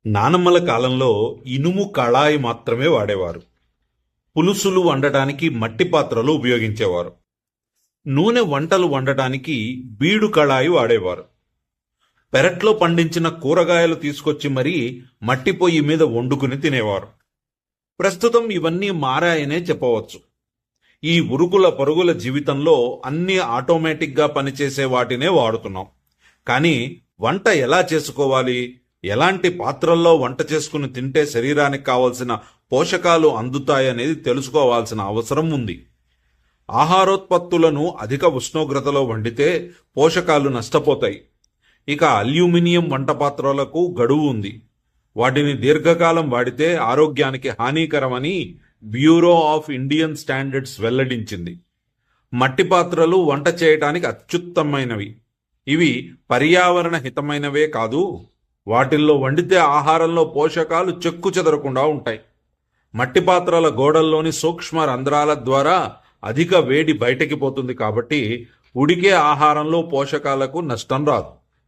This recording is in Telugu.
నానమ్మల కాలంలో ఇనుము కళాయి మాత్రమే వాడేవారు. పులుసులు వండటానికి మట్టి పాత్రలు ఉపయోగించేవారు. నూనె వంటలు వండటానికి బీడు కళాయి వాడేవారు. పెరట్లో పండించిన కూరగాయలు తీసుకొచ్చి మరీ మట్టి పొయ్యి మీద వండుకుని తినేవారు. ప్రస్తుతం ఇవన్నీ మారాయనే చెప్పవచ్చు. ఈ ఉరుకుల పరుగుల జీవితంలో అన్నీ ఆటోమేటిక్గా పనిచేసే వాటినే వాడుతున్నాం. కానీ వంట ఎలా చేసుకోవాలి, ఎలాంటి పాత్రల్లో వంట చేసుకుని తింటే శరీరానికి కావలసిన పోషకాలు అందుతాయనేది తెలుసుకోవాల్సిన అవసరం ఉంది. ఆహారోత్పత్తులను అధిక ఉష్ణోగ్రతలో వండితే పోషకాలు నష్టపోతాయి. ఇక అల్యూమినియం వంట పాత్రలకు గడువు ఉంది. వాటిని దీర్ఘకాలం వాడితే ఆరోగ్యానికి హానికరమని బ్యూరో ఆఫ్ ఇండియన్ స్టాండర్డ్స్ వెల్లడించింది. మట్టి పాత్రలు వంట చేయటానికి అత్యుత్తమైనవి. ఇవి పర్యావరణ హితమైనవే కాదు, వాటిల్లో వండితే ఆహారంలో పోషకాలు చెక్కు చెదరకుండా ఉంటాయి. మట్టి పాత్రల గోడల్లోని సూక్ష్మ రంధ్రాల ద్వారా అధిక వేడి బయటకి పోతుంది కాబట్టి ఉడికే ఆహారంలో పోషకాలకు నష్టం రాదు.